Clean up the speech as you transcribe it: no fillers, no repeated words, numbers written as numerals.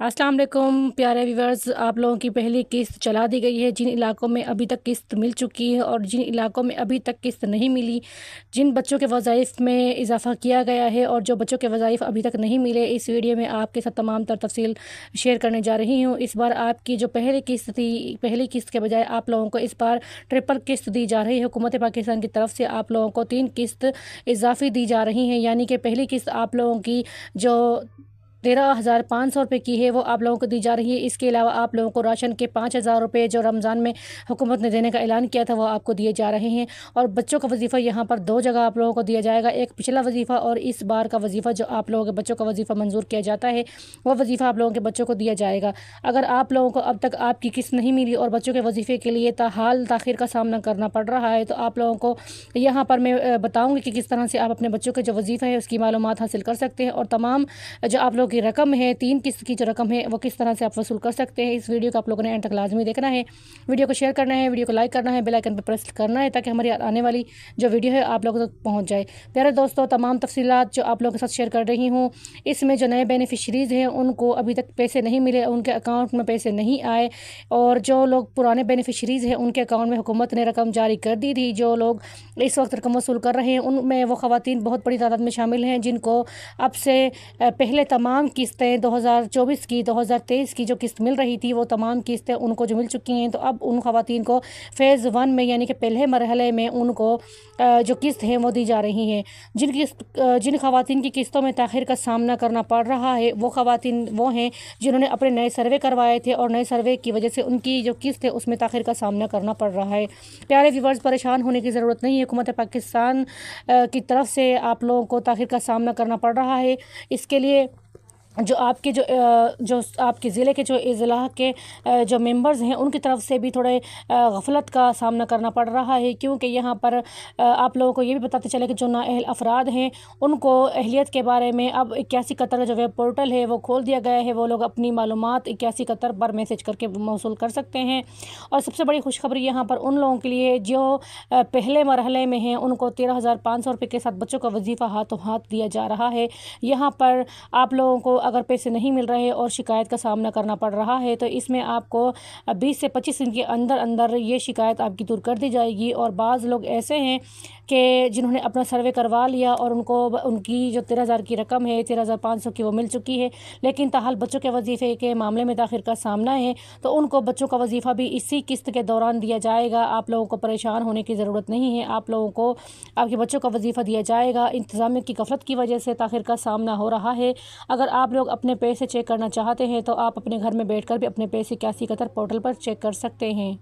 अस्सलाम वालेकुम प्यारे व्यूवर्स, आप लोगों की पहली किस्त चला दी गई है। जिन इलाकों में अभी तक किस्त मिल चुकी है और जिन इलाकों में अभी तक किस्त नहीं मिली, जिन बच्चों के वज़ाइफ में इजाफ़ा किया गया है और जो बच्चों के वज़ाइफ अभी तक नहीं मिले, इस वीडियो में आपके साथ तमाम तर तफसील शेयर करने जा रही हूँ। इस बार आपकी जो पहली किस्त थी, पहली किस्त के बजाय आप लोगों को इस बार ट्रिपल किस्त दी जा रही है। हुकूमत पाकिस्तान की तरफ से आप लोगों को 3 किस्त इजाफ़ी दी जा रही हैं, यानी कि पहली किस्त आप लोगों की जो 13,500 रुपये की है वो आप लोगों को दी जा रही है। इसके अलावा आप लोगों को राशन के 5,000 रुपये जो रमज़ान में हुकूमत ने देने का ऐलान किया था वो आपको दिए जा रहे हैं। और बच्चों का वजीफ़ा यहाँ पर 2 जगह आप लोगों को दिया जाएगा, एक पिछला वजीफ़ा और इस बार का वजीफ़ा जो आप लोगों के बच्चों का वजीफ़ा मंजूर किया जाता है वो वजीफ़ा आप लोगों के बच्चों को दिया जाएगा। अगर आप लोगों को अब तक आपकी किस्त नहीं मिली और बच्चों के वजीफ़े के लिए ताहाल ताख़ीर का सामना करना पड़ रहा है, तो आप लोगों को यहाँ पर मैं बताऊँगी कि किस तरह से आप अपने बच्चों के जो वजीफ़ा है उसकी मालूमात हासिल कर सकते हैं और तमाम जो आप लोगों की रकम है, 3 किस्त की जो रकम है वो किस तरह से आप वसूल कर सकते हैं। इस वीडियो को आप लोगों ने एंड तक लाजमी देखना है, वीडियो को शेयर करना है, वीडियो को लाइक करना है, बेल आइकन पर प्रेस करना है ताकि हमारी आने वाली जो वीडियो है आप लोगों तक पहुंच जाए। प्यारे दोस्तों, तमाम तफसीलात जो आप लोगों के साथ शेयर कर रही हूँ, इसमें जो नए बेनिफिशरीज़ हैं उनको अभी तक पैसे नहीं मिले, उनके अकाउंट में पैसे नहीं आए, और जो लोग पुराने बेनिफिशरीज़ हैं उनके अकाउंट में हुकूमत ने रकम जारी कर दी थी। जो लोग इस वक्त रकम वसूल कर रहे हैं उनमें वो ख़वातीन बहुत बड़ी तादाद में शामिल हैं जिनको अब से पहले तमाम किस्तें 2024 की, 2023 की जो किस्त मिल रही थी वो तमाम किस्तें उनको जो मिल चुकी हैं। तो अब उन ख़वातीन को फ़ेज़ 1 में यानी कि पहले मरहले में उनको जो किस्त है वो दी जा रही हैं। जिन ख़वातीन की किस्तों में ताख़ीर का सामना करना पड़ रहा है वो ख़वातीन वो हैं जिन्होंने अपने नए सर्वे करवाए थे और नए सर्वे की वजह से उनकी जो किस्त है उसमें ताख़ीर का सामना करना पड़ रहा है। प्यारे व्यूवर्स, परेशान होने की ज़रूरत नहीं है। हुकूमत पाकिस्तान की तरफ से आप लोगों को ताख़ीर का सामना करना पड़ रहा है। इसके लिए जो आपके जो आपके ज़िले के जो इज़ला के जो मेंबर्स हैं उनकी तरफ से भी थोड़े गफलत का सामना करना पड़ रहा है, क्योंकि यहाँ पर आप लोगों को ये भी बताते चले कि जो नाअहल अफराद हैं उनको अहलियत के बारे में अब 81 कतर जो वेब पोर्टल है वो खोल दिया गया है। वो लोग अपनी मालूमात 81 कतर पर मैसेज करके मौसूल कर सकते हैं। और सबसे बड़ी खुशखबरी यहाँ पर उन लोगों के लिए जो पहले मरहले में हैं, उनको 13,500 रुपये के साथ बच्चों का वजीफ़ा हाथों हाथ दिया जा रहा है। यहाँ पर आप लोगों को अगर पैसे नहीं मिल रहे और शिकायत का सामना करना पड़ रहा है तो इसमें आपको 20 से 25 दिन के अंदर अंदर ये शिकायत आपकी दूर कर दी जाएगी। और बाज़ लोग ऐसे हैं कि जिन्होंने अपना सर्वे करवा लिया और उनको उनकी जो 13,000 की रकम है, 13,500 की वो मिल चुकी है, लेकिन ताहाल बच्चों के वजीफ़े के मामले में ताख़ीर का सामना है, तो उनको बच्चों का वजीफ़ा भी इसी किस्त के दौरान दिया जाएगा। आप लोगों को परेशान होने की ज़रूरत नहीं है, आप लोगों को आपके बच्चों का वजीफ़ा दिया जाएगा। इंतज़ामिया की गफलत की वजह से ताख़ीर का सामना हो रहा है। अगर आप लोग अपने पैसे चेक करना चाहते हैं तो आप अपने घर में बैठकर भी अपने पैसे 81 कतर पोर्टल पर चेक कर सकते हैं।